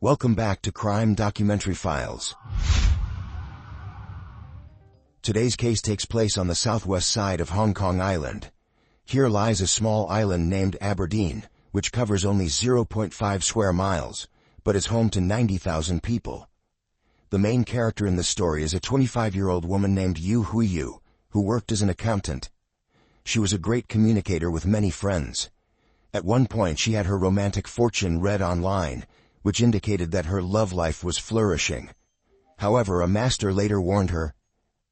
Welcome back to Crime Documentary Files. Today's case takes place on the southwest side of Hong Kong Island. Here lies a small island named Aberdeen, which covers only 0.5 square miles, but is home to 90,000 people. The main character in the story is a 25-year-old woman named Yu Huiyu, who worked as an accountant. She was a great communicator with many friends. At one point she had her romantic fortune read online, which indicated that her love life was flourishing. However, a master later warned her,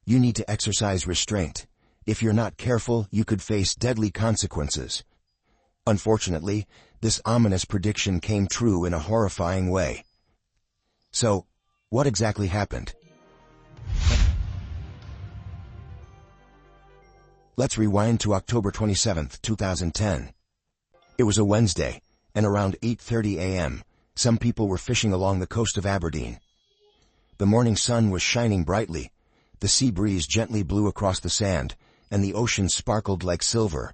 "You need to exercise restraint. If you're not careful, you could face deadly consequences." Unfortunately, this ominous prediction came true in a horrifying way. So, what exactly happened? Let's rewind to October 27, 2010. It was a Wednesday, and around 8:30 a.m., some people were fishing along the coast of Aberdeen. The morning sun was shining brightly, the sea breeze gently blew across the sand, and the ocean sparkled like silver.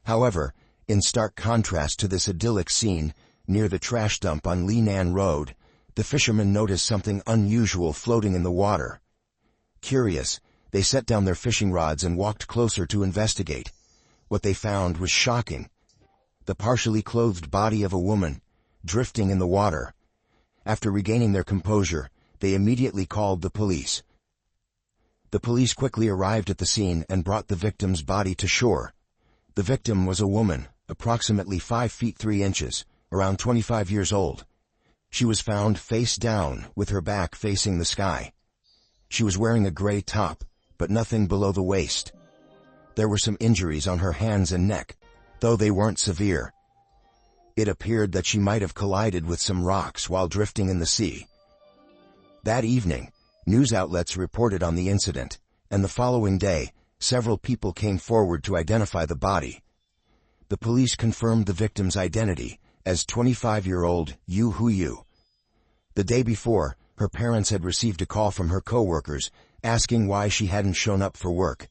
However, in stark contrast to this idyllic scene, near the trash dump on Li Nan Road, the fishermen noticed something unusual floating in the water. Curious, they set down their fishing rods and walked closer to investigate. What they found was shocking. The partially clothed body of a woman, drifting in the water. After regaining their composure, they immediately called the police. The police quickly arrived at the scene and brought the victim's body to shore. The victim was a woman, approximately 5 feet 3 inches, around 25 years old. She was found face down, with her back facing the sky. She was wearing a gray top, but nothing below the waist. There were some injuries on her hands and neck, though they weren't severe. It appeared that she might have collided with some rocks while drifting in the sea. That evening, news outlets reported on the incident, and the following day, several people came forward to identify the body. The police confirmed the victim's identity as 25-year-old Yu Huiyu. The day before, her parents had received a call from her co-workers asking why she hadn't shown up for work.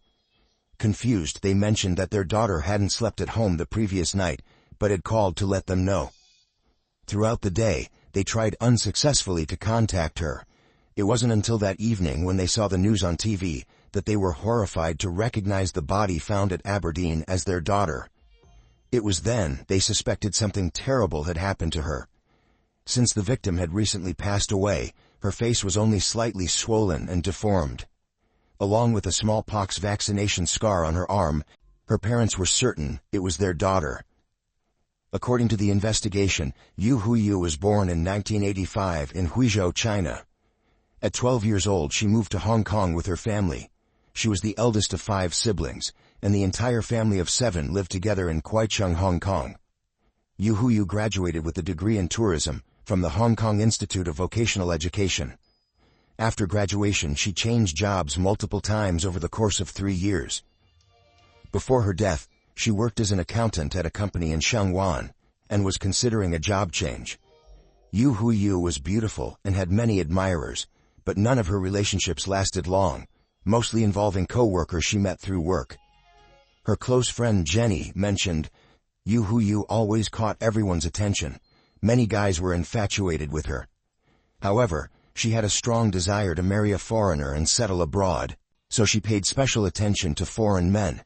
Confused, they mentioned that their daughter hadn't slept at home the previous night, but had called to let them know. Throughout the day, they tried unsuccessfully to contact her. It wasn't until that evening, when they saw the news on TV, that they were horrified to recognize the body found at Aberdeen as their daughter. It was then they suspected something terrible had happened to her. Since the victim had recently passed away, her face was only slightly swollen and deformed. Along with a smallpox vaccination scar on her arm, her parents were certain it was their daughter. According to the investigation, Yu Huiyu was born in 1985 in Huizhou, China. At 12 years old, she moved to Hong Kong with her family. She was the eldest of 5 siblings, and the entire family of 7 lived together in Kwai Chung, Hong Kong. Yu Huiyu graduated with a degree in tourism from the Hong Kong Institute of Vocational Education. After graduation, she changed jobs multiple times over the course of 3 years. Before her death, she worked as an accountant at a company in Shangwan, and was considering a job change. Yu Huiyu was beautiful and had many admirers, but none of her relationships lasted long, mostly involving co-workers she met through work. Her close friend Jenny mentioned, "Yu Huiyu always caught everyone's attention. Many guys were infatuated with her. However, she had a strong desire to marry a foreigner and settle abroad, so she paid special attention to foreign men.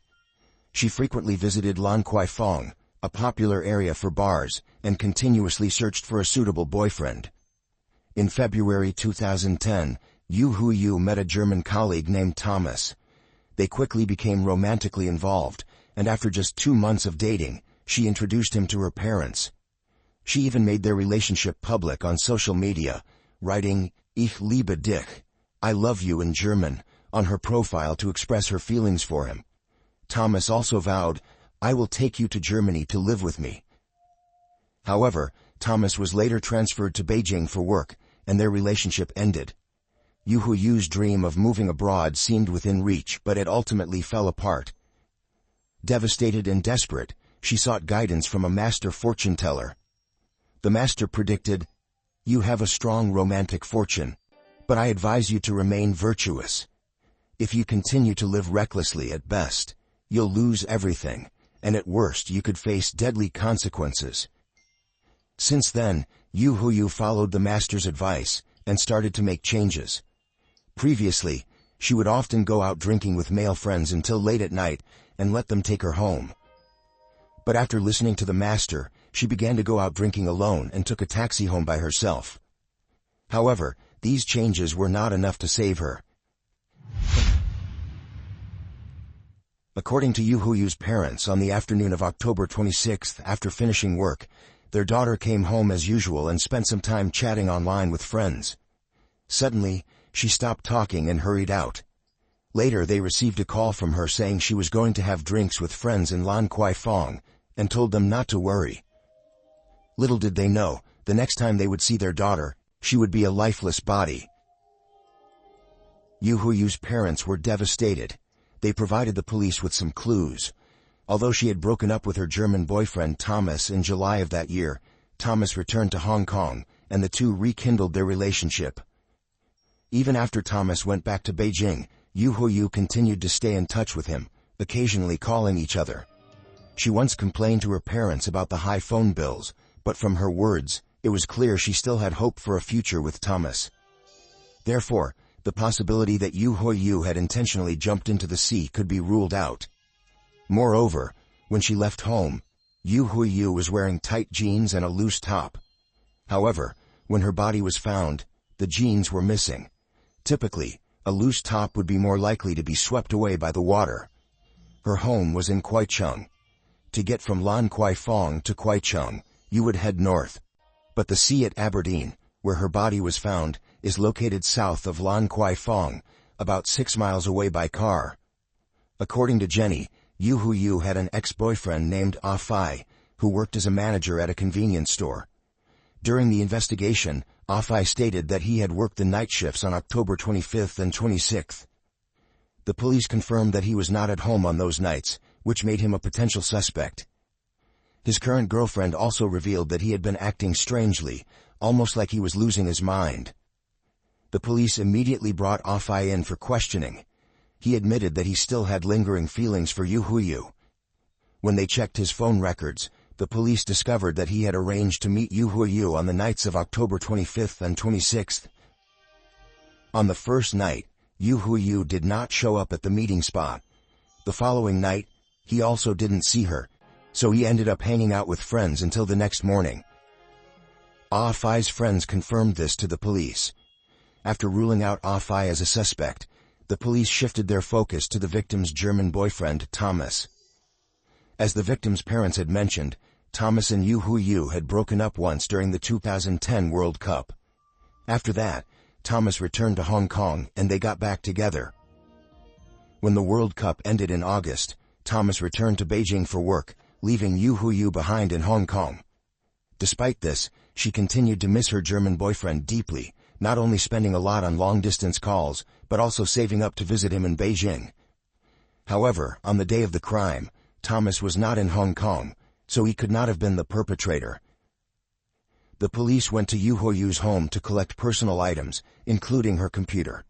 She frequently visited Lan Kwai Fong, a popular area for bars, and continuously searched for a suitable boyfriend." In February 2010, Yu Huiyu met a German colleague named Thomas. They quickly became romantically involved, and after just 2 months of dating, she introduced him to her parents. She even made their relationship public on social media, writing "Ich liebe dich," "I love you" in German, on her profile to express her feelings for him. Thomas also vowed, "I will take you to Germany to live with me." However, Thomas was later transferred to Beijing for work, and their relationship ended. Yu Huiyu's dream of moving abroad seemed within reach, but it ultimately fell apart. Devastated and desperate, she sought guidance from a master fortune teller. The master predicted, "You have a strong romantic fortune, but I advise you to remain virtuous. If you continue to live recklessly, at best, you'll lose everything, and at worst you could face deadly consequences." Since then, Yu Huyu followed the master's advice and started to make changes. Previously, she would often go out drinking with male friends until late at night and let them take her home. But after listening to the master, she began to go out drinking alone and took a taxi home by herself. However, these changes were not enough to save her. According to Yu Huyu's parents, on the afternoon of October 26th, after finishing work, their daughter came home as usual and spent some time chatting online with friends. Suddenly, she stopped talking and hurried out. Later they received a call from her saying she was going to have drinks with friends in Lan Kwai Fong, and told them not to worry. Little did they know, the next time they would see their daughter, she would be a lifeless body. Yu Huyu's parents were devastated. They provided the police with some clues. Although she had broken up with her German boyfriend Thomas in July of that year, Thomas returned to Hong Kong, and the two rekindled their relationship. Even after Thomas went back to Beijing, Yu Huyu continued to stay in touch with him, occasionally calling each other. She once complained to her parents about the high phone bills, but from her words, it was clear she still had hope for a future with Thomas. Therefore, the possibility that Yu Huyu had intentionally jumped into the sea could be ruled out. Moreover, when she left home, Yu Huyu was wearing tight jeans and a loose top. However, when her body was found, the jeans were missing. Typically, a loose top would be more likely to be swept away by the water. Her home was in Kwaichung. To get from Lan Kwai Fong to Kwaichung, you would head north. But the sea at Aberdeen, where her body was found, is located south of Lan Kwai Fong, about 6 miles away by car. According to Jenny, Yu Huyu had an ex-boyfriend named Ah Fai, who worked as a manager at a convenience store. During the investigation, Ah Fai stated that he had worked the night shifts on October 25th and 26th. The police confirmed that he was not at home on those nights, which made him a potential suspect. His current girlfriend also revealed that he had been acting strangely, almost like he was losing his mind. The police immediately brought Ah Fai in for questioning. He admitted that he still had lingering feelings for Yu Huyu. When they checked his phone records, the police discovered that he had arranged to meet Yu Huyu on the nights of October 25th and 26th. On the first night, Yu Huyu did not show up at the meeting spot. The following night, he also didn't see her, so he ended up hanging out with friends until the next morning. Ah Fai's friends confirmed this to the police. After ruling out Ah Fai as a suspect, the police shifted their focus to the victim's German boyfriend, Thomas. As the victim's parents had mentioned, Thomas and Yu Huyu had broken up once during the 2010 World Cup. After that, Thomas returned to Hong Kong and they got back together. When the World Cup ended in August, Thomas returned to Beijing for work, leaving Yu Huyu behind in Hong Kong. Despite this, she continued to miss her German boyfriend deeply, not only spending a lot on long-distance calls, but also saving up to visit him in Beijing. However, on the day of the crime, Thomas was not in Hong Kong, so he could not have been the perpetrator. The police went to Yu Huyu's home to collect personal items, including her computer.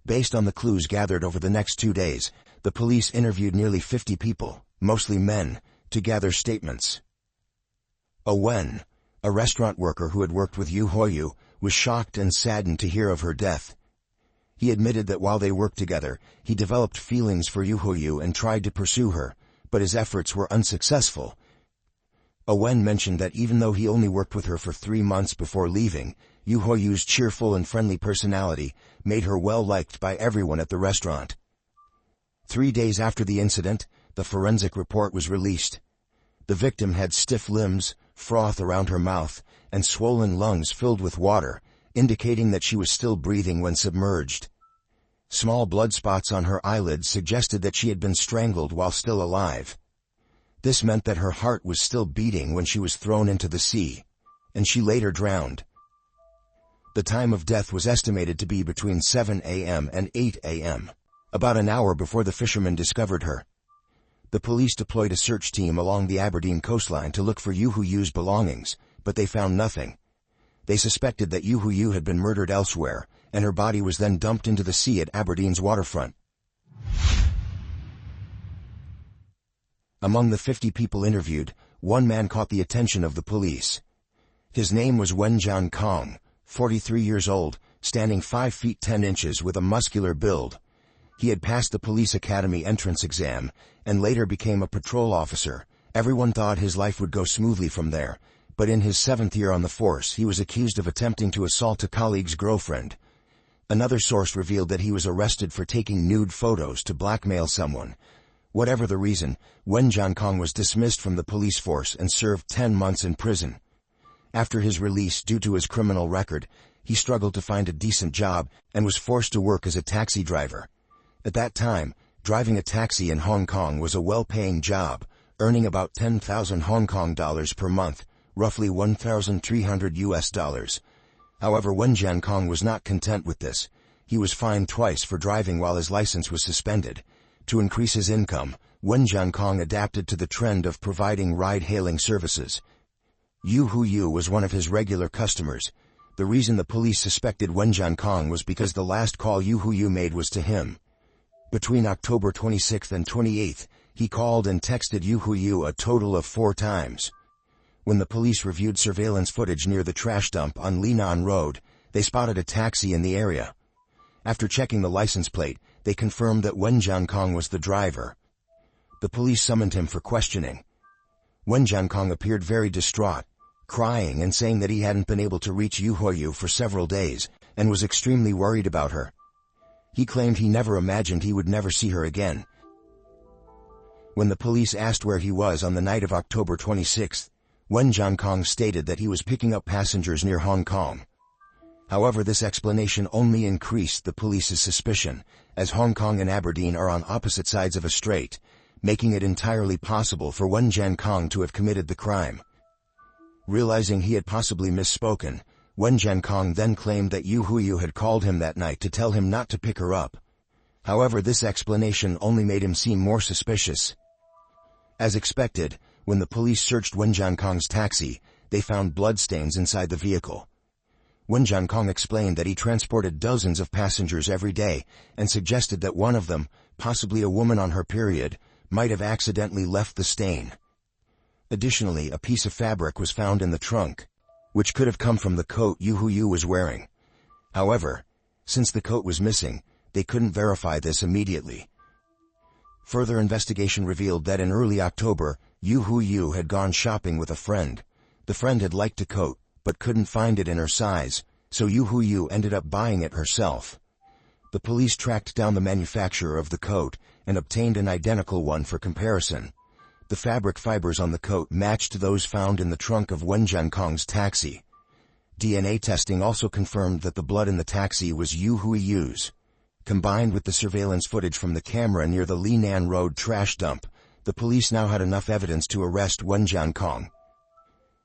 Based on the clues gathered over the next 2 days, the police interviewed nearly 50 people, mostly men, to gather statements. Wen, a restaurant worker who had worked with Yu Huyu, was shocked and saddened to hear of her death. He admitted that while they worked together, he developed feelings for Yu Huyu and tried to pursue her, but his efforts were unsuccessful. Wen mentioned that even though he only worked with her for 3 months before leaving, Yu Huyu's cheerful and friendly personality made her well-liked by everyone at the restaurant. 3 days after the incident, the forensic report was released. The victim had stiff limbs, froth around her mouth, and swollen lungs filled with water, indicating that she was still breathing when submerged. Small blood spots on her eyelids suggested that she had been strangled while still alive. This meant that her heart was still beating when she was thrown into the sea, and she later drowned. The time of death was estimated to be between 7 a.m. and 8 a.m., about an hour before the fishermen discovered her. The police deployed a search team along the Aberdeen coastline to look for Yu Huyu's belongings, but they found nothing. They suspected that Yu Huyu had been murdered elsewhere, and her body was then dumped into the sea at Aberdeen's waterfront. Among the 50 people interviewed, one man caught the attention of the police. His name was Wen Jiankong, 43 years old, standing 5 feet 10 inches with a muscular build. He had passed the police academy entrance exam and later became a patrol officer. Everyone thought his life would go smoothly from there, but in his 7th year on the force he was accused of attempting to assault a colleague's girlfriend. Another source revealed that he was arrested for taking nude photos to blackmail someone. Whatever the reason, Wen Jiankong was dismissed from the police force and served 10 months in prison. After his release due to his criminal record, he struggled to find a decent job and was forced to work as a taxi driver. At that time, driving a taxi in Hong Kong was a well-paying job, earning about 10,000 Hong Kong dollars per month, roughly $1,300. However, Wen Jiankong was not content with this. He was fined twice for driving while his license was suspended. To increase his income, Wen Jiankong adapted to the trend of providing ride-hailing services. Yu Huyu was one of his regular customers. The reason the police suspected Wen Jiankong was because the last call Yu Huyu made was to him. Between October 26th and 28th, he called and texted Yu Huyu a total of 4 times. When the police reviewed surveillance footage near the trash dump on Linan Road, they spotted a taxi in the area. After checking the license plate, they confirmed that Wen Jiankong was the driver. The police summoned him for questioning. Wen Jiankong appeared very distraught, crying and saying that he hadn't been able to reach Yu Huyu for several days and was extremely worried about her. He claimed he never imagined he would never see her again. When the police asked where he was on the night of October 26th, Wen Jiankong stated that he was picking up passengers near Hong Kong. However, this explanation only increased the police's suspicion, as Hong Kong and Aberdeen are on opposite sides of a strait, making it entirely possible for Wen Jiankong to have committed the crime. Realizing he had possibly misspoken, Wen Jiankong then claimed that Yu Huyu had called him that night to tell him not to pick her up. However, this explanation only made him seem more suspicious. As expected, when the police searched Wen Jiankong's taxi, they found bloodstains inside the vehicle. Wen Jiankong explained that he transported dozens of passengers every day and suggested that one of them, possibly a woman on her period, might have accidentally left the stain. Additionally, a piece of fabric was found in the trunk, which could have come from the coat Yu Huyu was wearing. However, since the coat was missing, they couldn't verify this immediately. Further investigation revealed that in early October, Yu Huyu had gone shopping with a friend. The friend had liked a coat, but couldn't find it in her size, so Yu Huyu ended up buying it herself. The police tracked down the manufacturer of the coat and obtained an identical one for comparison. The fabric fibers on the coat matched those found in the trunk of Wen Jiankong's taxi. DNA testing also confirmed that the blood in the taxi was Yu Huyu's. Combined with the surveillance footage from the camera near the Linan Road trash dump, the police now had enough evidence to arrest Wen Jiankong.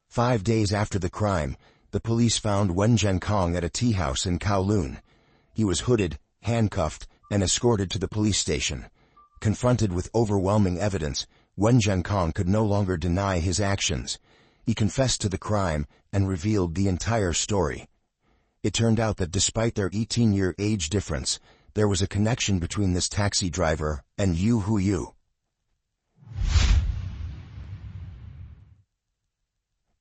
5 days after the crime, the police found Wen Jiankong at a tea house in Kowloon. He was hooded, handcuffed, and escorted to the police station. Confronted with overwhelming evidence, Wen Jiankong could no longer deny his actions. He confessed to the crime and revealed the entire story. It turned out that despite their 18-year age difference, there was a connection between this taxi driver and Yu Huyu.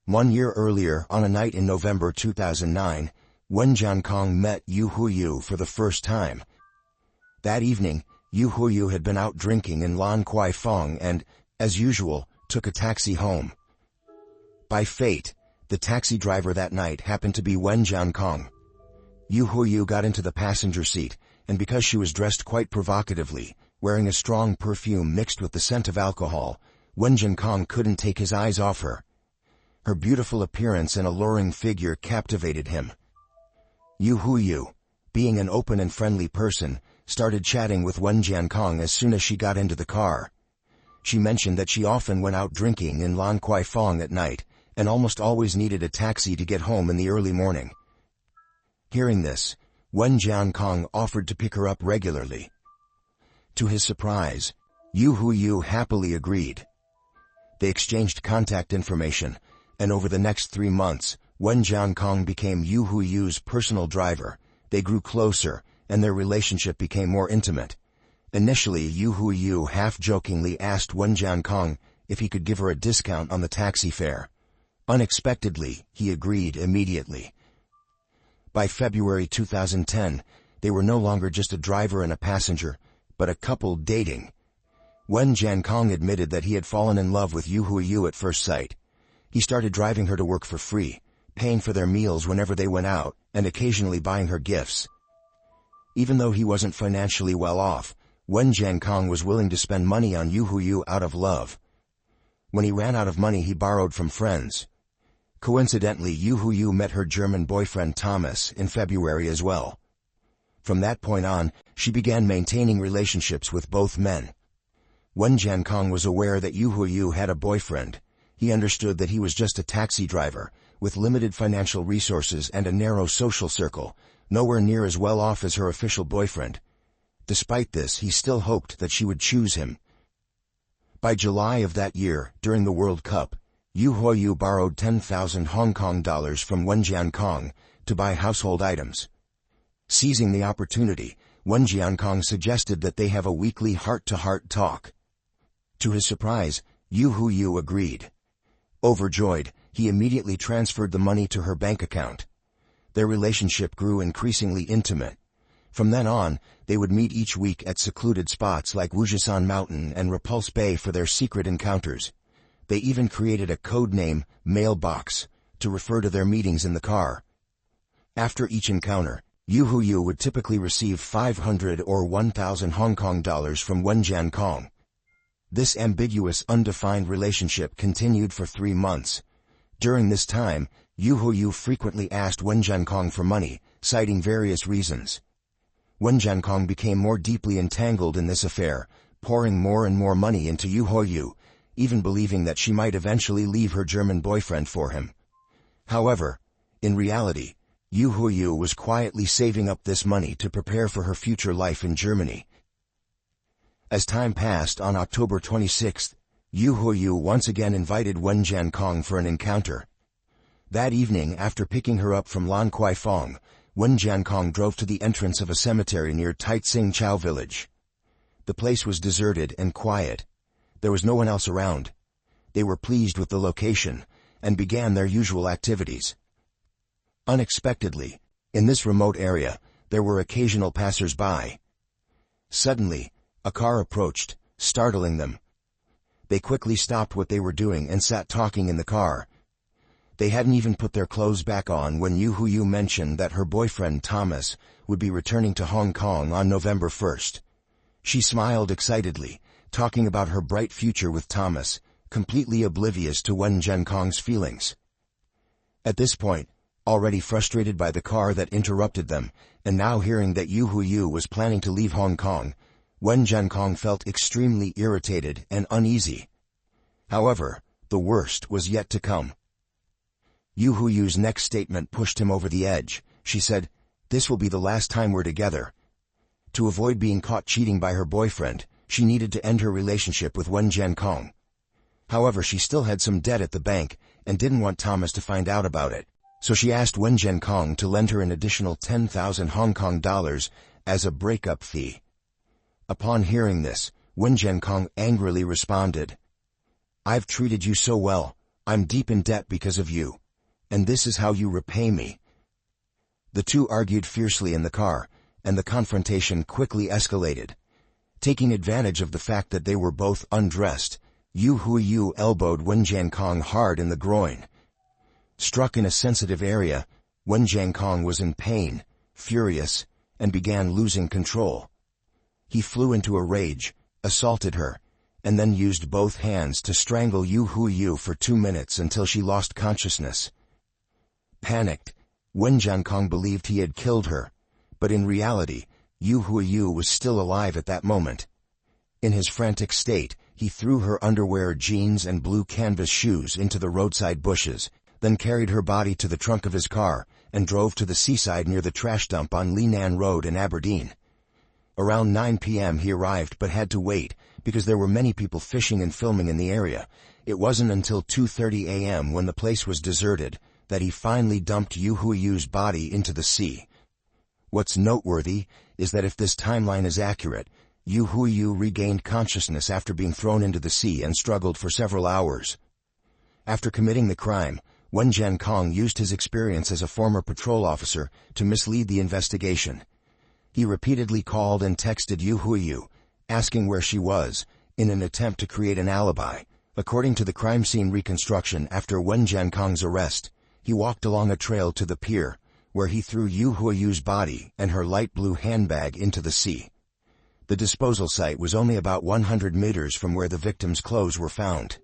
1 year earlier, on a night in November 2009, Wen Jiankong met Yu Huyu for the first time. That evening, Yu Huyu had been out drinking in Lan Kwai Fong and, as usual, took a taxi home. By fate, the taxi driver that night happened to be Wen Jiankong. Yu Huyu got into the passenger seat, and because she was dressed quite provocatively, wearing a strong perfume mixed with the scent of alcohol, Wen Jiankong couldn't take his eyes off her. Her beautiful appearance and alluring figure captivated him. Yu Huyu, being an open and friendly person, started chatting with Wen Jiankong as soon as she got into the car. She mentioned that she often went out drinking in Lan Kwai Fong at night, and almost always needed a taxi to get home in the early morning. Hearing this, Wen Jiankong offered to pick her up regularly. To his surprise, Yu Huyu happily agreed. They exchanged contact information, and over the next 3 months, Wen Jiankong became Yu Huyu's personal driver. They grew closer, and their relationship became more intimate. Initially, Yu Huyu half-jokingly asked Wen Jiankong if he could give her a discount on the taxi fare. Unexpectedly, he agreed immediately. By February 2010, they were no longer just a driver and a passenger, but a couple dating. Wen Jiankong admitted that he had fallen in love with Yu Huiyu at first sight. He started driving her to work for free, paying for their meals whenever they went out, and occasionally buying her gifts. Even though he wasn't financially well off, Wen Jiankong was willing to spend money on Yu Huiyu out of love. When he ran out of money, he borrowed from friends. Coincidentally, Yu Huiyu met her German boyfriend Thomas in February as well. From that point on, she began maintaining relationships with both men. Wen Jiankong was aware that Yu Huiyu had a boyfriend. He understood that he was just a taxi driver, with limited financial resources and a narrow social circle, nowhere near as well off as her official boyfriend. Despite this, he still hoped that she would choose him. By July of that year, during the World Cup, Yu Huiyu borrowed 10,000 Hong Kong dollars from Wen Jiankong to buy household items. Seizing the opportunity, Wen Jiankong suggested that they have a weekly heart-to-heart talk. To his surprise, Yu Huiyu agreed. Overjoyed, he immediately transferred the money to her bank account. Their relationship grew increasingly intimate. From then on, they would meet each week at secluded spots like Wujisan Mountain and Repulse Bay for their secret encounters. They even created a code name, Mailbox, to refer to their meetings in the car. After each encounter, Yu Huiyu would typically receive 500 or 1,000 Hong Kong dollars from Wen Jiankong. This ambiguous, undefined relationship continued for 3 months. During this time, Yu Huiyu frequently asked Wen Jiankong for money, citing various reasons. Wen Jiankong became more deeply entangled in this affair, pouring more and more money into Yu Huiyu, even believing that she might eventually leave her German boyfriend for him. However, in reality, Yu Huiyu was quietly saving up this money to prepare for her future life in Germany. As time passed, on October 26, Yu Huiyu once again invited Wen Jiankong for an encounter. That evening, after picking her up from Lan Kwai Fong, Wen Jiankong drove to the entrance of a cemetery near Taitsing Chao village. The place was deserted and quiet. There was no one else around. They were pleased with the location, and began their usual activities. Unexpectedly, in this remote area, there were occasional passers-by. Suddenly, a car approached, startling them. They quickly stopped what they were doing and sat talking in the car. They hadn't even put their clothes back on when Yu Huiyu mentioned that her boyfriend Thomas would be returning to Hong Kong on November 1st. She smiled excitedly, talking about her bright future with Thomas, completely oblivious to Wen Jiankong's feelings. At this point, already frustrated by the car that interrupted them, and now hearing that Yu Huiyu was planning to leave Hong Kong, Wen Jiankong felt extremely irritated and uneasy. However, the worst was yet to come. Yu Huiyu's next statement pushed him over the edge. She said, "This will be the last time we're together." To avoid being caught cheating by her boyfriend, she needed to end her relationship with Wen Jiankong. However, she still had some debt at the bank and didn't want Thomas to find out about it, so she asked Wen Jiankong to lend her an additional 10,000 Hong Kong dollars as a breakup fee. Upon hearing this, Wen Jiankong angrily responded, "I've treated you so well, I'm deep in debt because of you, and this is how you repay me." The two argued fiercely in the car, and the confrontation quickly escalated. Taking advantage of the fact that they were both undressed, Yu Huiyu elbowed Wen Jiankong hard in the groin. Struck in a sensitive area, Wen Jiankong was in pain, furious, and began losing control. He flew into a rage, assaulted her, and then used both hands to strangle Yu Huiyu for 2 minutes until she lost consciousness. Panicked, Wen Jiankong believed he had killed her, but in reality, Yu Huiyu was still alive at that moment. In his frantic state, he threw her underwear, jeans, and blue canvas shoes into the roadside bushes, then carried her body to the trunk of his car and drove to the seaside near the trash dump on Linan Road in Aberdeen. Around 9 p.m. he arrived but had to wait because there were many people fishing and filming in the area. It wasn't until 2:30 a.m. when the place was deserted that he finally dumped Yu Huiyu's body into the sea. What's noteworthy is that if this timeline is accurate, Yu Huiyu regained consciousness after being thrown into the sea and struggled for several hours. After committing the crime, Wen Jiankong used his experience as a former patrol officer to mislead the investigation. He repeatedly called and texted Yu Huiyu, asking where she was, in an attempt to create an alibi. According to the crime scene reconstruction after Wen Jiankong's arrest, he walked along a trail to the pier, where he threw Yu Huiyu's body and her light blue handbag into the sea. The disposal site was only about 100 meters from where the victim's clothes were found.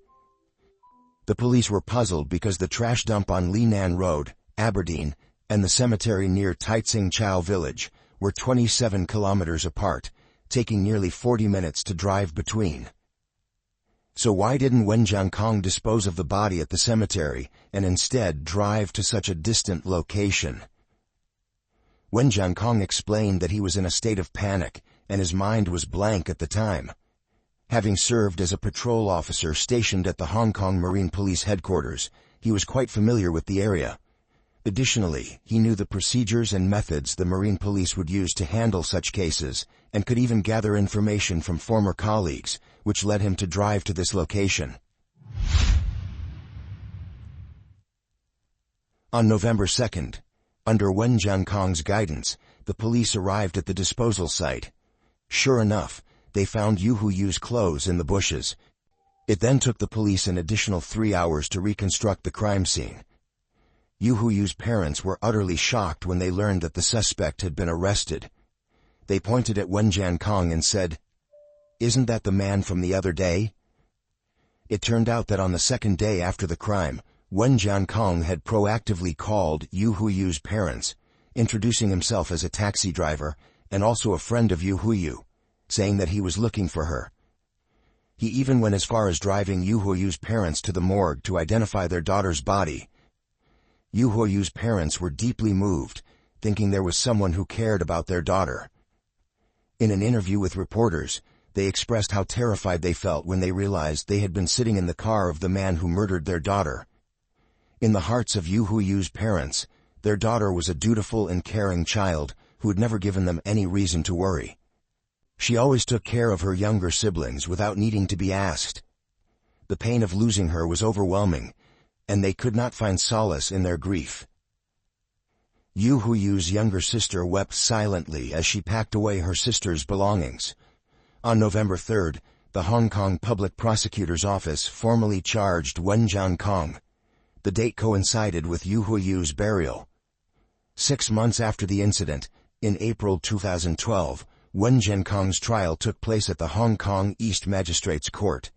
The police were puzzled because the trash dump on Linan Road, Aberdeen, and the cemetery near Taitsing Chao village were 27 kilometers apart, taking nearly 40 minutes to drive between. So why didn't Wen Jiankong dispose of the body at the cemetery and instead drive to such a distant location? Wen Jiankong explained that he was in a state of panic and his mind was blank at the time. Having served as a patrol officer stationed at the Hong Kong Marine Police headquarters, he was quite familiar with the area. Additionally, he knew the procedures and methods the Marine Police would use to handle such cases, and could even gather information from former colleagues, which led him to drive to this location. On November 2nd, under Wen Jiankong's guidance, the police arrived at the disposal site. Sure enough, they found Yu Huiyu's clothes in the bushes. It then took the police an additional 3 hours to reconstruct the crime scene. Yu Huiyu's parents were utterly shocked when they learned that the suspect had been arrested. They pointed at Wen Jiankong and said, "Isn't that the man from the other day?" It turned out that on the second day after the crime, Wen Jiankong had proactively called Yu Huiyu's parents, introducing himself as a taxi driver and also a friend of Yu Huiyu, saying that he was looking for her. He even went as far as driving Yu Huiyu's parents to the morgue to identify their daughter's body. Yu Huiyu's parents were deeply moved, thinking there was someone who cared about their daughter. In an interview with reporters, they expressed how terrified they felt when they realized they had been sitting in the car of the man who murdered their daughter. In the hearts of Yu Huiyu's parents, their daughter was a dutiful and caring child who had never given them any reason to worry. She always took care of her younger siblings without needing to be asked. The pain of losing her was overwhelming, and they could not find solace in their grief. Yu Huiyu's younger sister wept silently as she packed away her sister's belongings. On November 3rd, the Hong Kong Public Prosecutor's Office formally charged Wen Jiankong. The date coincided with Yu Huiyu's burial. 6 months after the incident, in April 2012, Wen Jiankong's trial took place at the Hong Kong East Magistrates Court.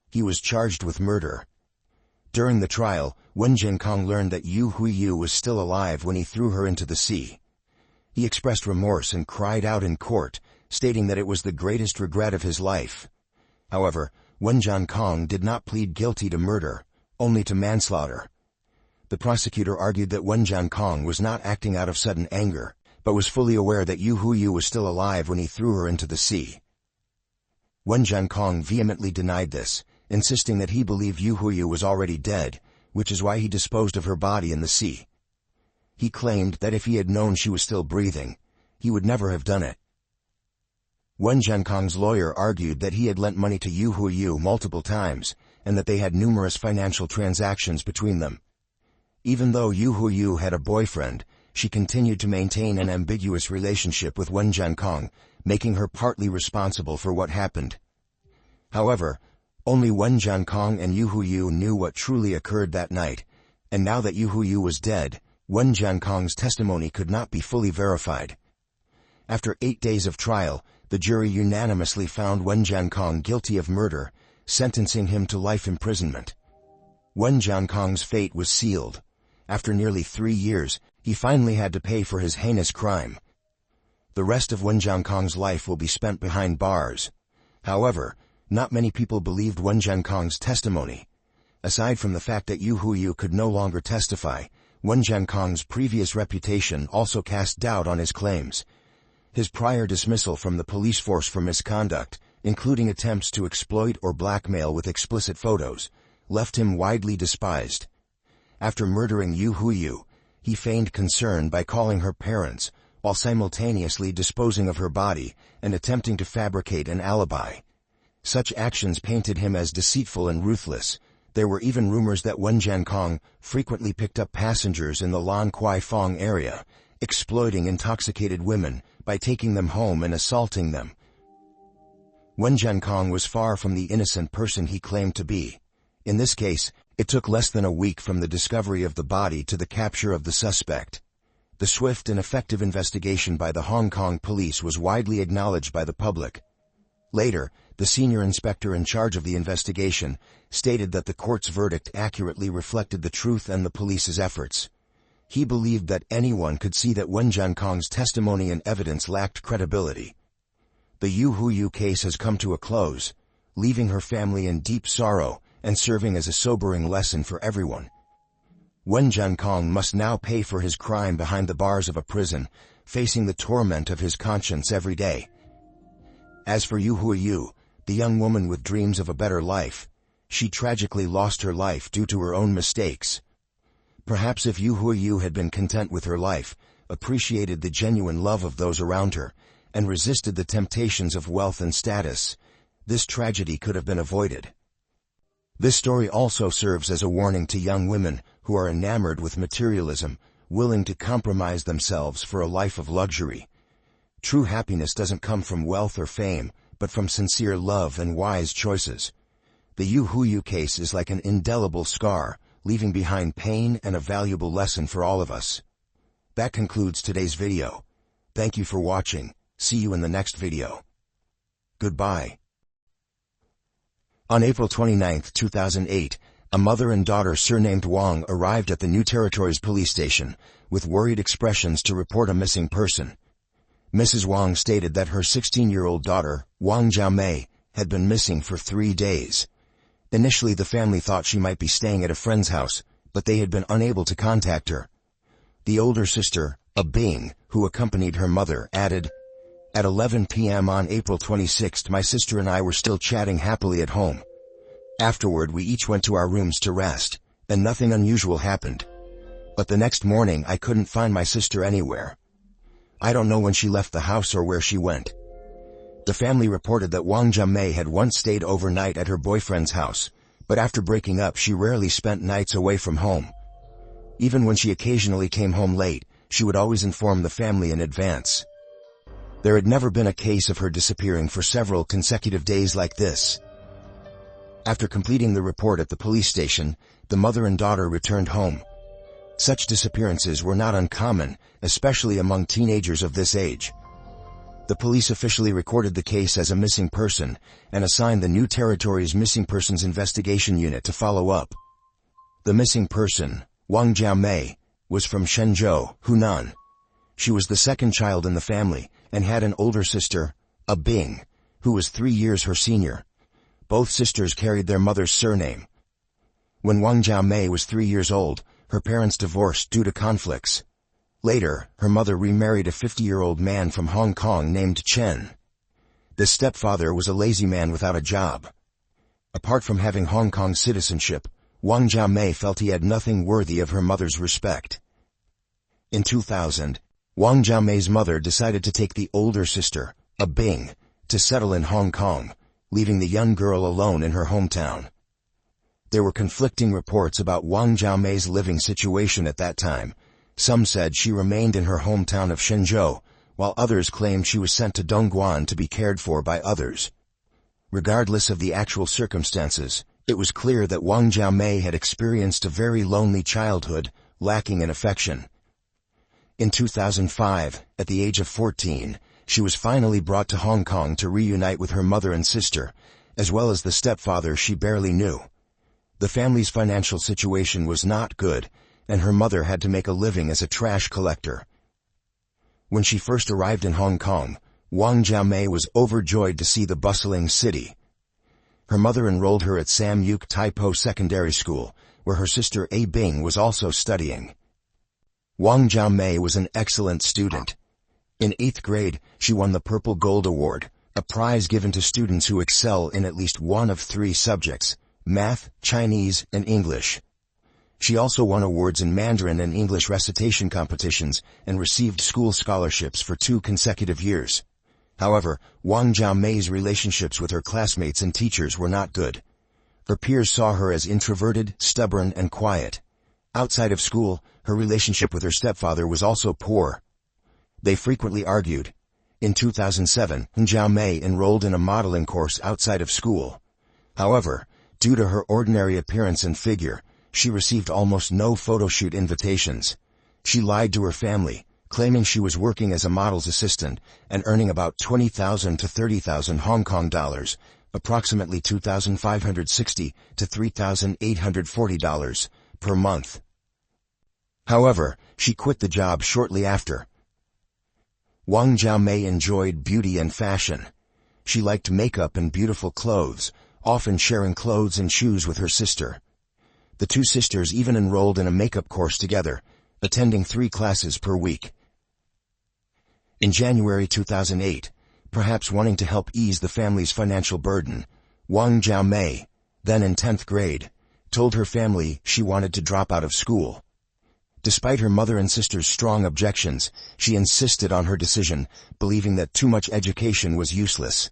He was charged with murder. During the trial, Wen Jiankong learned that Yu Huiyu was still alive when he threw her into the sea. He expressed remorse and cried out in court, stating that it was the greatest regret of his life. However, Wen Jiankong did not plead guilty to murder, only to manslaughter. The prosecutor argued that Wen Jiankong was not acting out of sudden anger, but was fully aware that Yu Huiyu was still alive when he threw her into the sea. Wen Jiankong vehemently denied this, insisting that he believed Yu Huiyu was already dead, which is why he disposed of her body in the sea. He claimed that if he had known she was still breathing, he would never have done it. Wen Jiankong's lawyer argued that he had lent money to Yu Huiyu multiple times, and that they had numerous financial transactions between them. Even though Yu Huiyu had a boyfriend, she continued to maintain an ambiguous relationship with Wen Jiankong, making her partly responsible for what happened. However, only Wen Jiankong and Yu Huiyu knew what truly occurred that night, and now that Yu Huiyu was dead, Wen Jiankong's testimony could not be fully verified. After 8 days of trial, the jury unanimously found Wen Jiankong guilty of murder, sentencing him to life imprisonment. Wen Jiankong's fate was sealed. After nearly 3 years, he finally had to pay for his heinous crime. The rest of Wen Jiankong's life will be spent behind bars. However, not many people believed Wen Jiankong's testimony. Aside from the fact that Yu Huiyu could no longer testify, Wen Jiankong's previous reputation also cast doubt on his claims. His prior dismissal from the police force for misconduct, including attempts to exploit or blackmail with explicit photos, left him widely despised. After murdering Yu Huiyu, he feigned concern by calling her parents, while simultaneously disposing of her body and attempting to fabricate an alibi. Such actions painted him as deceitful and ruthless, There were even rumors that Wen Jiankong frequently picked up passengers in the Lan Kwai Fong area, exploiting intoxicated women by taking them home and assaulting them. Wen Jiankong was far from the innocent person he claimed to be. In this case, it took less than a week from the discovery of the body to the capture of the suspect. The swift and effective investigation by the Hong Kong police was widely acknowledged by the public. Later, the senior inspector in charge of the investigation stated that the court's verdict accurately reflected the truth and the police's efforts. He believed that anyone could see that Wen Jiankong's testimony and evidence lacked credibility. The Yu Huiyu case has come to a close, leaving her family in deep sorrow and serving as a sobering lesson for everyone. Wen Jiankong must now pay for his crime behind the bars of a prison, facing the torment of his conscience every day. As for Yu Huiyu, the young woman with dreams of a better life, she tragically lost her life due to her own mistakes. Perhaps if Yu Huiyu had been content with her life, appreciated the genuine love of those around her, and resisted the temptations of wealth and status, this tragedy could have been avoided. This story also serves as a warning to young women who are enamored with materialism, willing to compromise themselves for a life of luxury. True happiness doesn't come from wealth or fame, but from sincere love and wise choices. The Yu Huiyu case is like an indelible scar, leaving behind pain and a valuable lesson for all of us. That concludes today's video. Thank you for watching. See you in the next video. Goodbye. On April 29, 2008, a mother and daughter surnamed Wang arrived at the New Territories police station with worried expressions to report a missing person. Mrs. Wang stated that her 16-year-old daughter, Wang Jiamei, had been missing for 3 days. Initially, the family thought she might be staying at a friend's house, but they had been unable to contact her. The older sister, a Bing, who accompanied her mother, added, "At 11 p.m. on April 26th, my sister and I were still chatting happily at home. Afterward, we each went to our rooms to rest, and nothing unusual happened. But the next morning, I couldn't find my sister anywhere. I don't know when she left the house or where she went." The family reported that Wang Jiamei had once stayed overnight at her boyfriend's house, but after breaking up, she rarely spent nights away from home. Even when she occasionally came home late, she would always inform the family in advance. There had never been a case of her disappearing for several consecutive days like this. After completing the report at the police station, the mother and daughter returned home. Such disappearances were not uncommon, especially among teenagers of this age. The police officially recorded the case as a missing person and assigned the New Territories Missing Persons Investigation Unit to follow up. The missing person, Wang Jiamei, was from Shenzhou, Hunan. She was the second child in the family and had an older sister, a Bing, who was 3 years her senior. Both sisters carried their mother's surname. When Wang Jiamei was 3 years old, her parents divorced due to conflicts. Later, her mother remarried a 50-year-old man from Hong Kong named Chen. The stepfather was a lazy man without a job. Apart from having Hong Kong citizenship, Wang Jiamei felt he had nothing worthy of her mother's respect. In 2000, Wang Jiamei's mother decided to take the older sister, a Bing, to settle in Hong Kong, leaving the young girl alone in her hometown. There were conflicting reports about Wang Jiamei's living situation at that time. Some said she remained in her hometown of Shenzhou, while others claimed she was sent to Dongguan to be cared for by others. Regardless of the actual circumstances, it was clear that Wang Jiamei had experienced a very lonely childhood, lacking in affection. In 2005, at the age of 14, she was finally brought to Hong Kong to reunite with her mother and sister, as well as the stepfather she barely knew. The family's financial situation was not good, and her mother had to make a living as a trash collector. When she first arrived in Hong Kong, Wang Jiamei was overjoyed to see the bustling city. Her mother enrolled her at Sam Yuk Taipo Secondary School, where her sister A Bing was also studying. Wang Jiamei was an excellent student. In 8th grade, she won the Purple Gold Award, a prize given to students who excel in at least one of 3 subjects: math, Chinese, and English. She also won awards in Mandarin and English recitation competitions and received school scholarships for 2 consecutive years. However, Wang Jiamei's relationships with her classmates and teachers were not good. Her peers saw her as introverted, stubborn, and quiet. Outside of school, her relationship with her stepfather was also poor. They frequently argued. In 2007, Jiamei enrolled in a modeling course outside of school. However, due to her ordinary appearance and figure, she received almost no photoshoot invitations. She lied to her family, claiming she was working as a model's assistant and earning about 20,000 to 30,000 Hong Kong dollars, approximately $2,560 to $3,840 per month. However, she quit the job shortly after. Wang Jiamei enjoyed beauty and fashion. She liked makeup and beautiful clothes, often sharing clothes and shoes with her sister. The two sisters even enrolled in a makeup course together, attending 3 classes per week. In January 2008, perhaps wanting to help ease the family's financial burden, Wang Jiamei, then in 10th grade, told her family she wanted to drop out of school. Despite her mother and sister's strong objections, she insisted on her decision, believing that too much education was useless.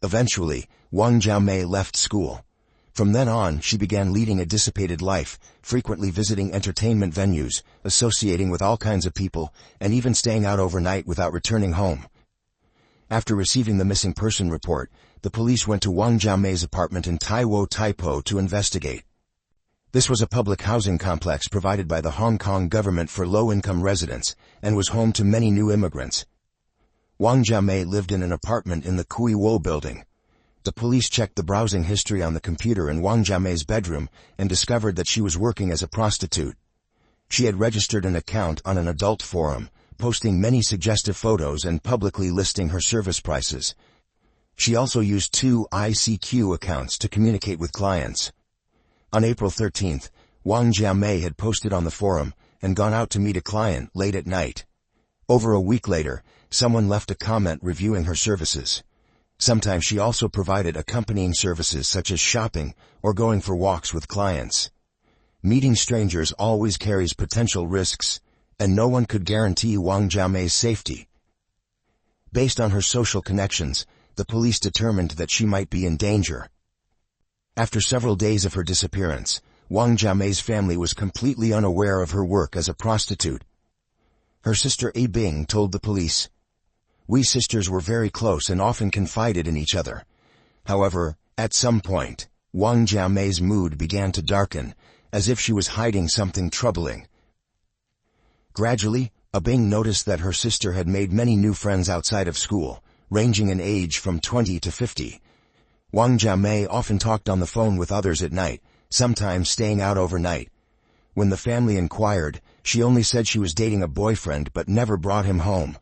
Eventually, Wang Jiamei left school. From then on, she began leading a dissipated life, frequently visiting entertainment venues, associating with all kinds of people, and even staying out overnight without returning home. After receiving the missing person report, the police went to Wang Jiamei's apartment in Tai Wo, Taipo to investigate. This was a public housing complex provided by the Hong Kong government for low-income residents, and was home to many new immigrants. Wang Jiamei lived in an apartment in the Kui Wo building. The police checked the browsing history on the computer in Wang Jiamei's bedroom and discovered that she was working as a prostitute. She had registered an account on an adult forum, posting many suggestive photos and publicly listing her service prices. She also used 2 ICQ accounts to communicate with clients. On April 13th, Wang Jiamei had posted on the forum and gone out to meet a client late at night. Over a week later, someone left a comment reviewing her services. Sometimes she also provided accompanying services such as shopping or going for walks with clients. Meeting strangers always carries potential risks, and no one could guarantee Wang Jiamei's safety. Based on her social connections, the police determined that she might be in danger. After several days of her disappearance, Wang Jiamei's family was completely unaware of her work as a prostitute. Her sister A Bing told the police, "We sisters were very close and often confided in each other. However, at some point, Wang Jiamei's mood began to darken, as if she was hiding something troubling." Gradually, A Bing noticed that her sister had made many new friends outside of school, ranging in age from 20 to 50. Wang Jiamei often talked on the phone with others at night, sometimes staying out overnight. When the family inquired, she only said she was dating a boyfriend but never brought him home.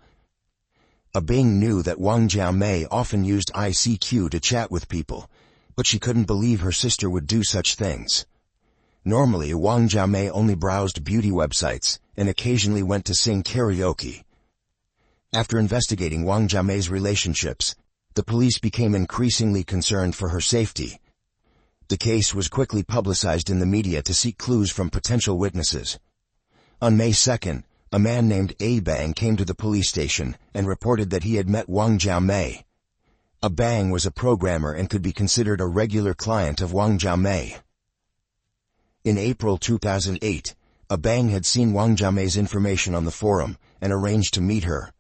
A Bing knew that Wang Jiamei often used ICQ to chat with people, but she couldn't believe her sister would do such things. Normally, Wang Jiamei only browsed beauty websites and occasionally went to sing karaoke. After investigating Wang Jiamei's relationships, the police became increasingly concerned for her safety. The case was quickly publicized in the media to seek clues from potential witnesses. On May 2nd, a man named A Bang came to the police station and reported that he had met Wang Jiamei. A Bang was a programmer and could be considered a regular client of Wang Jiamei. In April 2008, A Bang had seen Wang Jiamei's information on the forum and arranged to meet her.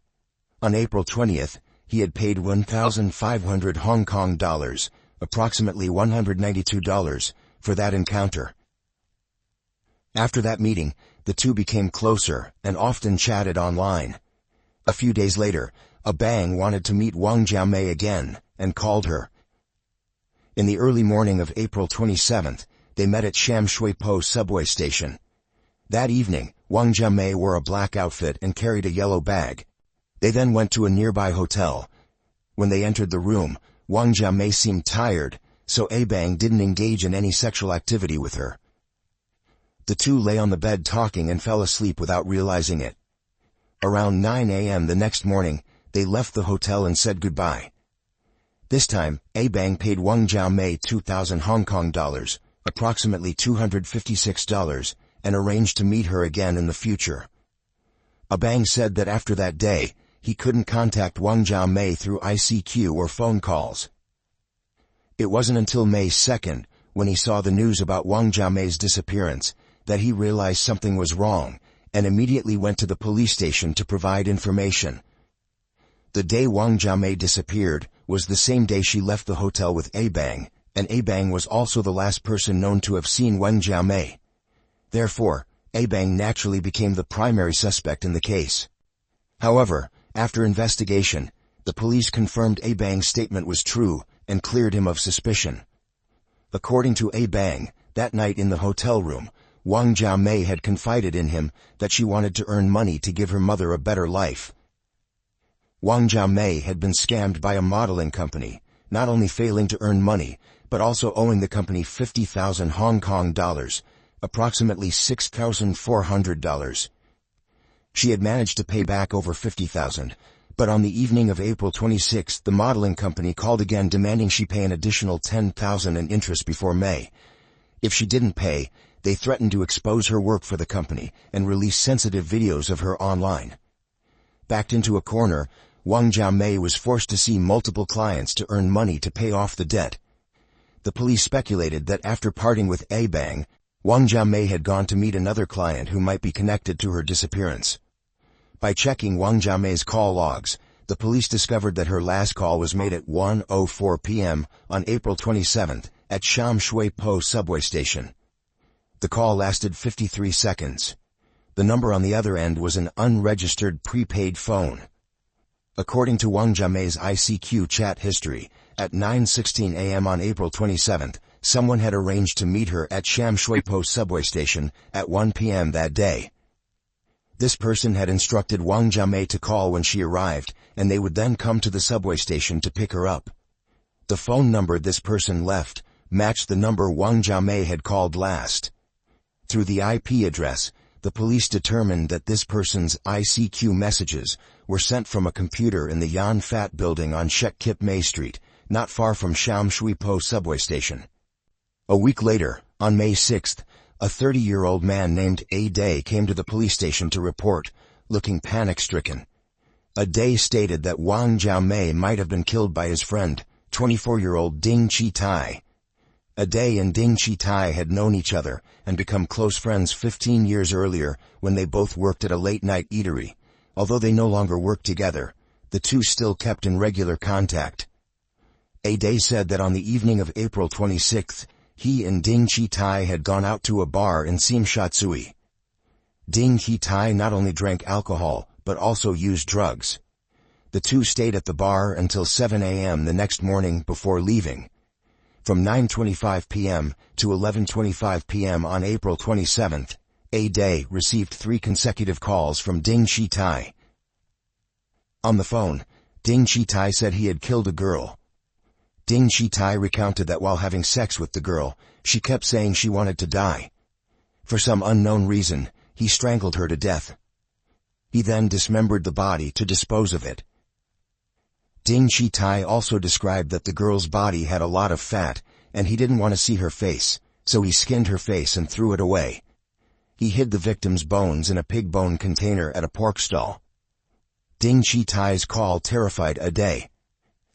On April 20th, he had paid 1,500 Hong Kong dollars, approximately $192, for that encounter. After that meeting, the two became closer and often chatted online. A few days later, A Bang wanted to meet Wang Jiamei again and called her. In the early morning of April 27th, they met at Sham Shui Po subway station. That evening, Wang Jiamei wore a black outfit and carried a yellow bag. They then went to a nearby hotel. When they entered the room, Wang Jiamei seemed tired, so A Bang didn't engage in any sexual activity with her. The two lay on the bed talking and fell asleep without realizing it. Around 9 a.m. the next morning, they left the hotel and said goodbye. This time, A Bang paid Wang Jiamei 2,000 Hong Kong dollars, approximately $256, and arranged to meet her again in the future. A Bang said that after that day, he couldn't contact Wang Jiamei through ICQ or phone calls. It wasn't until May 2nd, when he saw the news about Wang Jiamei's disappearance, that he realized something was wrong, and immediately went to the police station to provide information. The day Wang Jiamei disappeared was the same day she left the hotel with Abang, and Abang was also the last person known to have seen Wang Jiamei. Therefore, Abang naturally became the primary suspect in the case. However, after investigation, the police confirmed Abang's statement was true and cleared him of suspicion. According to Abang, that night in the hotel room, Wang Jiamei had confided in him that she wanted to earn money to give her mother a better life. Wang Jiamei had been scammed by a modeling company, not only failing to earn money, but also owing the company 50,000 Hong Kong dollars, approximately $6,400. She had managed to pay back over 50,000, but on the evening of April 26, the modeling company called again demanding she pay an additional 10,000 in interest before May. If she didn't pay, they threatened to expose her work for the company and release sensitive videos of her online. Backed into a corner, Wang Jiamei was forced to see multiple clients to earn money to pay off the debt. The police speculated that after parting with Abang, Wang Jiamei had gone to meet another client who might be connected to her disappearance. By checking Wang Jiamei's call logs, the police discovered that her last call was made at 1:04 p.m. on April 27 at Sham Shui Po subway station. The call lasted 53 seconds. The number on the other end was an unregistered prepaid phone. According to Wang Jiamei's ICQ chat history, at 9:16 a.m. on April 27, someone had arranged to meet her at Sham Shui Po subway station at 1 p.m. that day. This person had instructed Wang Jiamei to call when she arrived, and they would then come to the subway station to pick her up. The phone number this person left matched the number Wang Jiamei had called last. Through the IP address, the police determined that this person's ICQ messages were sent from a computer in the Yan Fat building on Shek Kip Mei Street, not far from Sham Shui Po subway station. A week later, on May 6, a 30-year-old man named A Day came to the police station to report, looking panic-stricken. A Day stated that Wang Jiamei might have been killed by his friend, 24-year-old Ding Chi Tai. A Day and Ding Chi Tai had known each other and become close friends 15 years earlier when they both worked at a late-night eatery. Although they no longer worked together, the two still kept in regular contact. A Day said that on the evening of April 26, he and Ding Chi Tai had gone out to a bar in Sim Sha Tsui. Ding Chi Tai not only drank alcohol, but also used drugs. The two stayed at the bar until 7 a.m. the next morning before leaving. From 9:25 p.m. to 11:25 p.m. on April 27, A Day received 3 consecutive calls from Ding Chi Tai. On the phone, Ding Chi Tai said he had killed a girl. Ding Chi Tai recounted that while having sex with the girl, she kept saying she wanted to die. For some unknown reason, he strangled her to death. He then dismembered the body to dispose of it. Ding Chi Tai also described that the girl's body had a lot of fat, and he didn't want to see her face, so he skinned her face and threw it away. He hid the victim's bones in a pig bone container at a pork stall. Ding Chi Tai's call terrified A Day.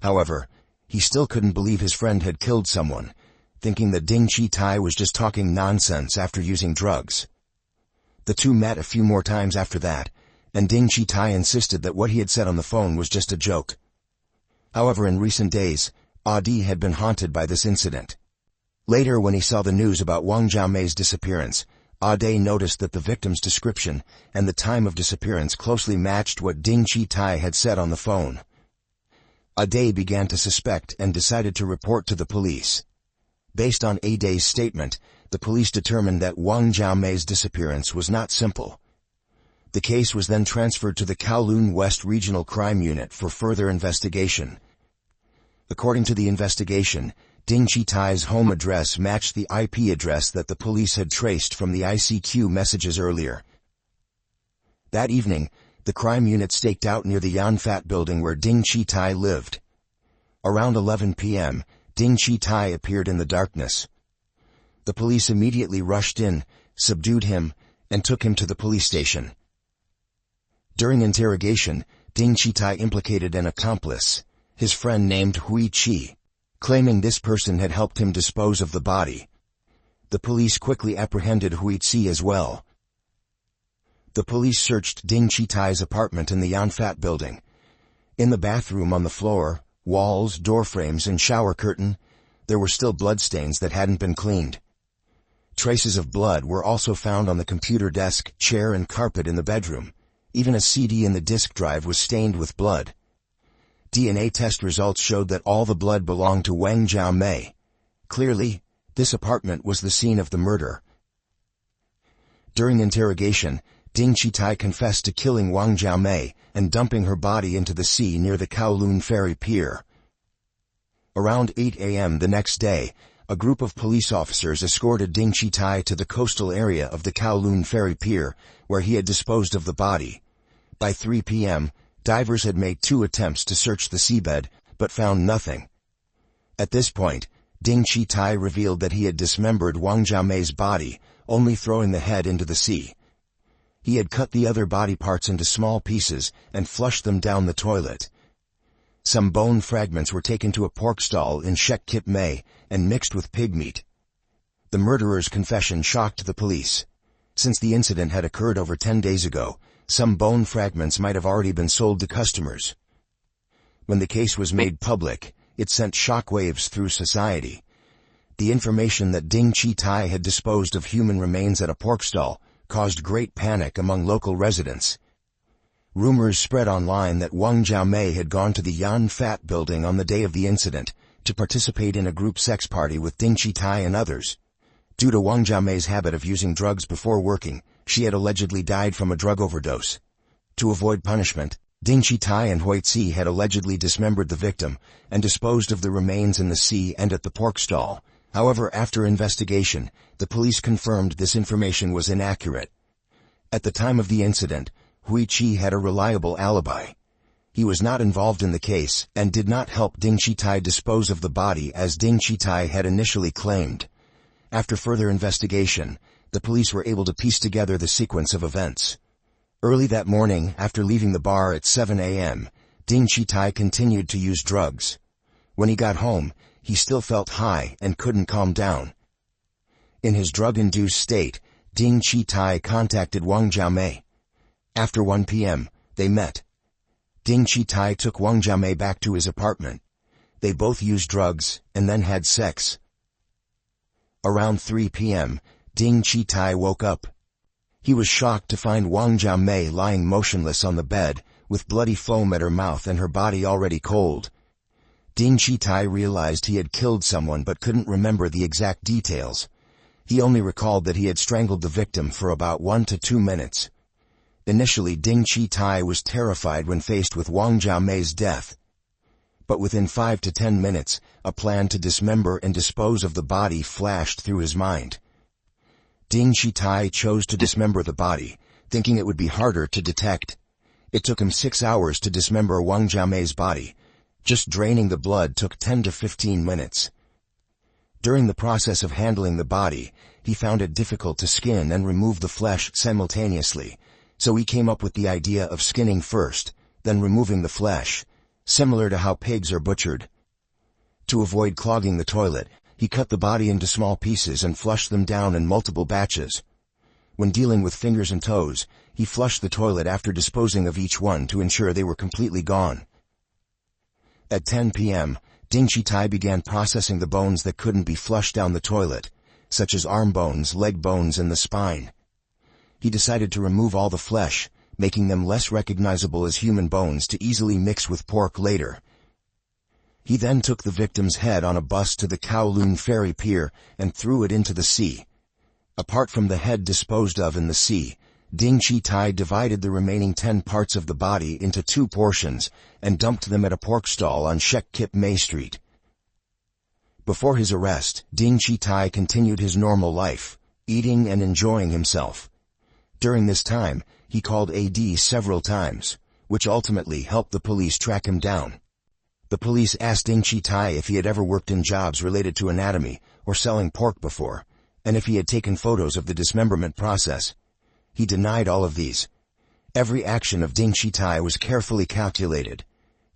However, he still couldn't believe his friend had killed someone, thinking that Ding Chi Tai was just talking nonsense after using drugs. The two met a few more times after that, and Ding Chi Tai insisted that what he had said on the phone was just a joke. However, in recent days, Adi had been haunted by this incident. Later, when he saw the news about Wang Jiamei's disappearance, Adi noticed that the victim's description and the time of disappearance closely matched what Ding Chi Tai had said on the phone. Adi began to suspect and decided to report to the police. Based on Adi's statement, the police determined that Wang Jiamei's disappearance was not simple. The case was then transferred to the Kowloon West Regional Crime Unit for further investigation. According to the investigation, Ding Chi Tai's home address matched the IP address that the police had traced from the ICQ messages earlier. That evening, the crime unit staked out near the Yan Fat building where Ding Chi Tai lived. Around 11 p.m., Ding Chi Tai appeared in the darkness. The police immediately rushed in, subdued him, and took him to the police station. During interrogation, Ding Chi Tai implicated an accomplice, his friend named Hui Chi. claiming this person had helped him dispose of the body. The police quickly apprehended Hui Chi as well. The police searched Ding Chi-tai's apartment in the Yanfat building. In the bathroom, on the floor, walls, door frames, and shower curtain, there were still bloodstains that hadn't been cleaned. Traces of blood were also found on the computer desk, chair, and carpet in the bedroom. Even a CD in the disk drive was stained with blood. DNA test results showed that all the blood belonged to Wang Jiamei. Clearly, this apartment was the scene of the murder. During interrogation, Ding Chi-tai confessed to killing Wang Jiamei and dumping her body into the sea near the Kowloon Ferry Pier. Around 8 a.m. the next day, a group of police officers escorted Ding Chi-tai to the coastal area of the Kowloon Ferry Pier, where he had disposed of the body. By 3 p.m., divers had made 2 attempts to search the seabed, but found nothing. At this point, Ding Chi-tai revealed that he had dismembered Wang Jiamei's body, only throwing the head into the sea. He had cut the other body parts into small pieces and flushed them down the toilet. Some bone fragments were taken to a pork stall in Shek Kip Mei and mixed with pig meat. The murderer's confession shocked the police. Since the incident had occurred over 10 days ago, some bone fragments might have already been sold to customers. When the case was made public, it sent shockwaves through society. The information that Ding Chi-tai had disposed of human remains at a pork stall caused great panic among local residents. Rumors spread online that Wang Jiamei had gone to the Yanfat building on the day of the incident to participate in a group sex party with Ding Chi-tai and others. Due to Wang Jiamei's habit of using drugs before working, she had allegedly died from a drug overdose. To avoid punishment, Ding Chi-tai and Hui Chi had allegedly dismembered the victim and disposed of the remains in the sea and at the pork stall. However, after investigation, the police confirmed this information was inaccurate. At the time of the incident, Hui Chi had a reliable alibi. He was not involved in the case and did not help Ding Chi-tai dispose of the body as Ding Chi-tai had initially claimed. After further investigation, the police were able to piece together the sequence of events. Early that morning, after leaving the bar at 7 a.m., Ding Chi-tai continued to use drugs. When he got home, he still felt high and couldn't calm down. In his drug-induced state, Ding Chi-tai contacted Wang Jiamei. After 1 p.m., they met. Ding Chi-tai took Wang Jiamei back to his apartment. They both used drugs and then had sex. Around 3 p.m., Ding Chi-tai woke up. He was shocked to find Wang Jiamei lying motionless on the bed, with bloody foam at her mouth and her body already cold. Ding Chi-tai realized he had killed someone but couldn't remember the exact details. He only recalled that he had strangled the victim for about 1 to 2 minutes. Initially, Ding Chi-tai was terrified when faced with Wang Jiamei's death. But within 5 to 10 minutes, a plan to dismember and dispose of the body flashed through his mind. Ding Chi-tai chose to dismember the body, thinking it would be harder to detect. It took him 6 hours to dismember Wang Jiamei's body. Just draining the blood took 10 to 15 minutes. During the process of handling the body, he found it difficult to skin and remove the flesh simultaneously, so he came up with the idea of skinning first, then removing the flesh, similar to how pigs are butchered. To avoid clogging the toilet, he cut the body into small pieces and flushed them down in multiple batches. When dealing with fingers and toes, he flushed the toilet after disposing of each one to ensure they were completely gone. At 10 p.m., Ding Chi-tai began processing the bones that couldn't be flushed down the toilet, such as arm bones, leg bones, and the spine. He decided to remove all the flesh, making them less recognizable as human bones to easily mix with pork later. He then took the victim's head on a bus to the Kowloon Ferry Pier and threw it into the sea. Apart from the head disposed of in the sea, Ding Chi-tai divided the remaining 10 parts of the body into 2 portions and dumped them at a pork stall on Shek Kip Mei Street. Before his arrest, Ding Chi-tai continued his normal life, eating and enjoying himself. During this time, he called AD several times, which ultimately helped the police track him down. The police asked Ding Chi-tai if he had ever worked in jobs related to anatomy or selling pork before, and if he had taken photos of the dismemberment process. He denied all of these. Every action of Ding Chi-tai was carefully calculated.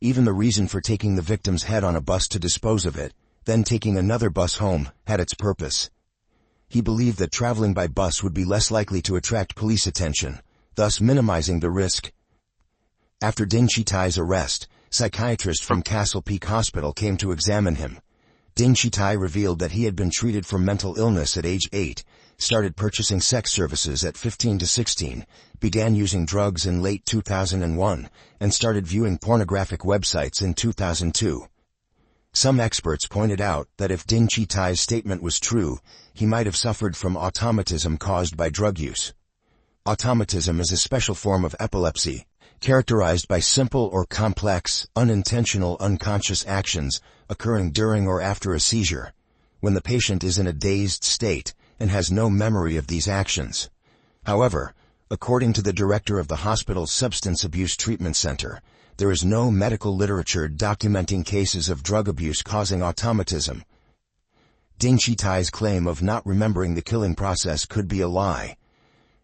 Even the reason for taking the victim's head on a bus to dispose of it, then taking another bus home, had its purpose. He believed that traveling by bus would be less likely to attract police attention, thus minimizing the risk. After Ding Chitai's arrest, psychiatrists from Castle Peak Hospital came to examine him. Ding Chitai revealed that he had been treated for mental illness at age 8, started purchasing sex services at 15 to 16, began using drugs in late 2001, and started viewing pornographic websites in 2002. Some experts pointed out that if Ding Chitai's statement was true, he might have suffered from automatism caused by drug use. Automatism is a special form of epilepsy, characterized by simple or complex, unintentional unconscious actions occurring during or after a seizure, when the patient is in a dazed state and has no memory of these actions. However, according to the director of the hospital's Substance Abuse Treatment Center, there is no medical literature documenting cases of drug abuse causing automatism. Ding Chitai's claim of not remembering the killing process could be a lie.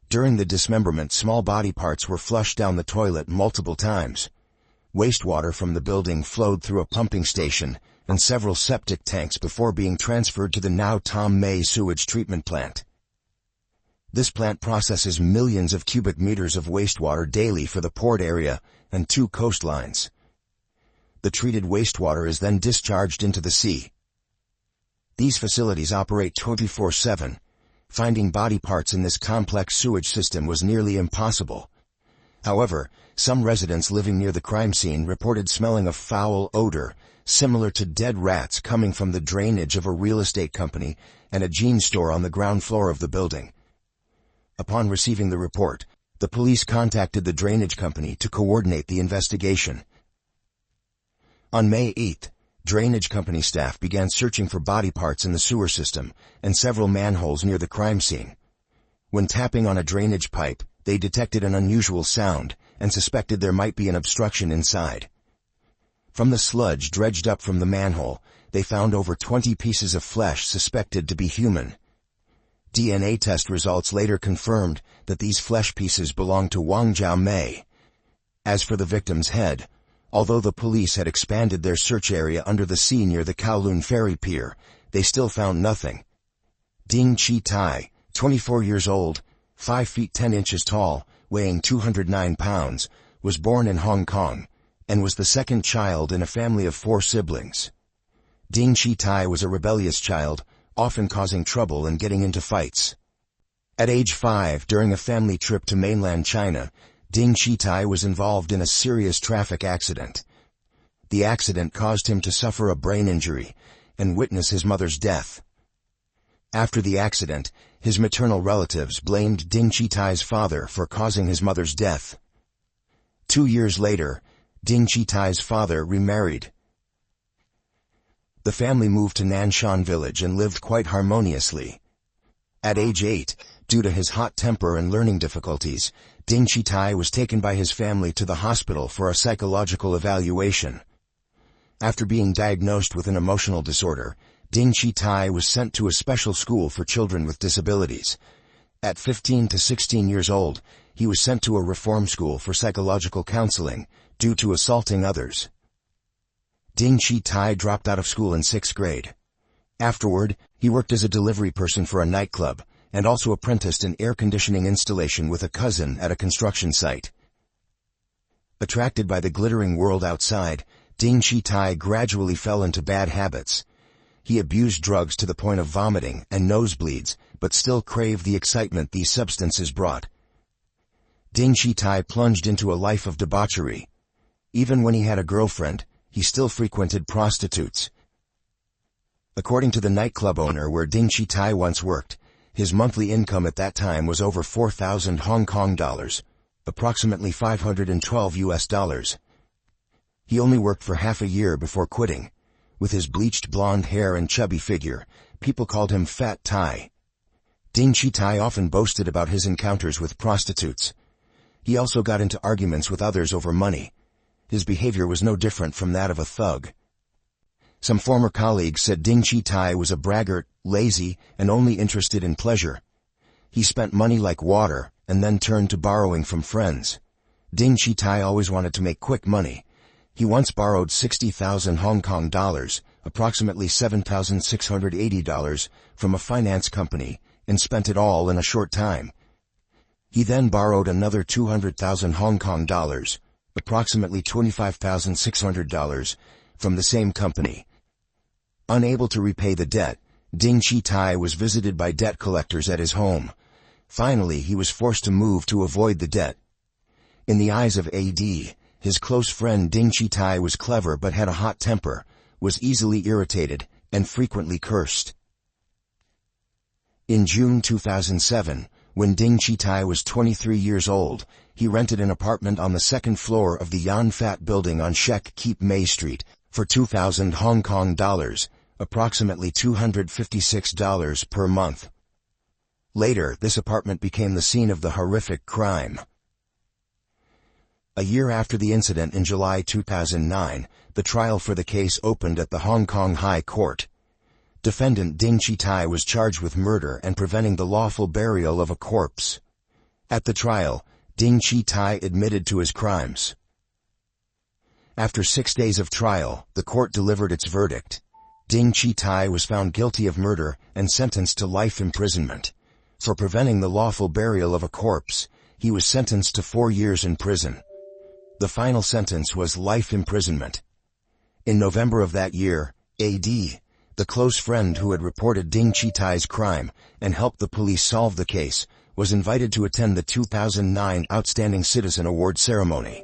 During the dismemberment, small body parts were flushed down the toilet multiple times. Wastewater from the building flowed through a pumping station and several septic tanks before being transferred to the now Tom May sewage treatment plant. This plant processes millions of cubic meters of wastewater daily for the port area and 2 coastlines. The treated wastewater is then discharged into the sea. These facilities operate 24/7. Finding body parts in this complex sewage system was nearly impossible. However, some residents living near the crime scene reported smelling a foul odor, similar to dead rats coming from the drainage of a real estate company and a jean store on the ground floor of the building. Upon receiving the report, the police contacted the drainage company to coordinate the investigation. On May 8, drainage company staff began searching for body parts in the sewer system and several manholes near the crime scene. When tapping on a drainage pipe, they detected an unusual sound and suspected there might be an obstruction inside. From the sludge dredged up from the manhole, they found over 20 pieces of flesh suspected to be human. DNA test results later confirmed that these flesh pieces belonged to Wang Jiamei. As for the victim's head, although the police had expanded their search area under the sea near the Kowloon Ferry Pier, they still found nothing. Ding Chitai, 24 years old, 5 feet 10 inches tall, weighing 209 pounds, was born in Hong Kong, and was the second child in a family of 4 siblings. Ding Chitai was a rebellious child, often causing trouble and getting into fights. At age 5, during a family trip to mainland China, Ding Chitai was involved in a serious traffic accident. The accident caused him to suffer a brain injury and witness his mother's death. After the accident, his maternal relatives blamed Ding Chitai's father for causing his mother's death. 2 years later, Ding Chitai's father remarried. The family moved to Nanshan village and lived quite harmoniously. At age 8, due to his hot temper and learning difficulties, Ding Chitai was taken by his family to the hospital for a psychological evaluation. After being diagnosed with an emotional disorder, Ding Chitai was sent to a special school for children with disabilities. At 15 to 16 years old, he was sent to a reform school for psychological counseling due to assaulting others. Ding Chitai dropped out of school in 6th grade. Afterward, he worked as a delivery person for a nightclub, and also apprenticed in air conditioning installation with a cousin at a construction site. Attracted by the glittering world outside, Ding Chitai gradually fell into bad habits. He abused drugs to the point of vomiting and nosebleeds, but still craved the excitement these substances brought. Ding Chitai plunged into a life of debauchery. Even when he had a girlfriend, he still frequented prostitutes. According to the nightclub owner where Ding Chitai once worked, his monthly income at that time was over 4,000 Hong Kong dollars, approximately $512. He only worked for half a year before quitting. With his bleached blonde hair and chubby figure, people called him Fat Tai. Ding Chitai often boasted about his encounters with prostitutes. He also got into arguments with others over money. His behavior was no different from that of a thug. Some former colleagues said Ding Chitai was a braggart, lazy, and only interested in pleasure. He spent money like water, and then turned to borrowing from friends. Ding Chitai always wanted to make quick money. He once borrowed 60,000 Hong Kong dollars, approximately $7,680, from a finance company, and spent it all in a short time. He then borrowed another 200,000 Hong Kong dollars, approximately $25,600, from the same company. Unable to repay the debt, Ding Chi-tai was visited by debt collectors at his home. Finally, he was forced to move to avoid the debt. In the eyes of A.D., his close friend Ding Chi-tai was clever but had a hot temper, was easily irritated, and frequently cursed. In June 2007, when Ding Chi-tai was 23 years old, he rented an apartment on the second floor of the Yan Fat building on Shek Keep May Street for 2,000 Hong Kong dollars, approximately $256 per month. Later, this apartment became the scene of the horrific crime. A year after the incident in July 2009, the trial for the case opened at the Hong Kong High Court. Defendant Ding Chi-tai was charged with murder and preventing the lawful burial of a corpse. At the trial, Ding Chi-tai admitted to his crimes. After 6 days of trial, the court delivered its verdict. Ding Chi-tai was found guilty of murder and sentenced to life imprisonment. For preventing the lawful burial of a corpse, he was sentenced to 4 years in prison. The final sentence was life imprisonment. In November of that year, A.D., the close friend who had reported Ding Chi-tai's crime and helped the police solve the case, was invited to attend the 2009 Outstanding Citizen Award ceremony.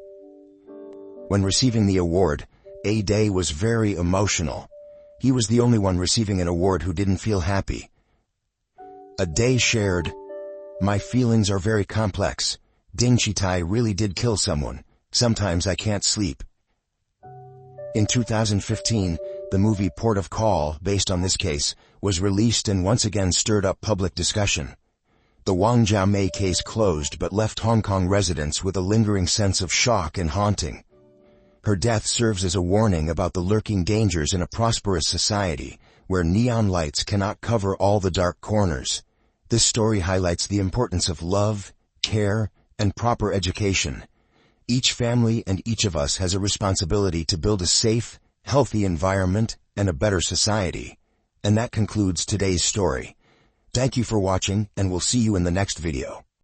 When receiving the award, A.D. was very emotional. He was the only one receiving an award who didn't feel happy. A.D. shared, "My feelings are very complex. Ding Chi-tai really did kill someone. Sometimes I can't sleep." In 2015, the movie Port of Call, based on this case, was released and once again stirred up public discussion. The Wang Jiamei case closed but left Hong Kong residents with a lingering sense of shock and haunting. Her death serves as a warning about the lurking dangers in a prosperous society, where neon lights cannot cover all the dark corners. This story highlights the importance of love, care, and proper education. Each family and each of us has a responsibility to build a safe, healthy environment and a better society. And that concludes today's story. Thank you for watching, and we'll see you in the next video.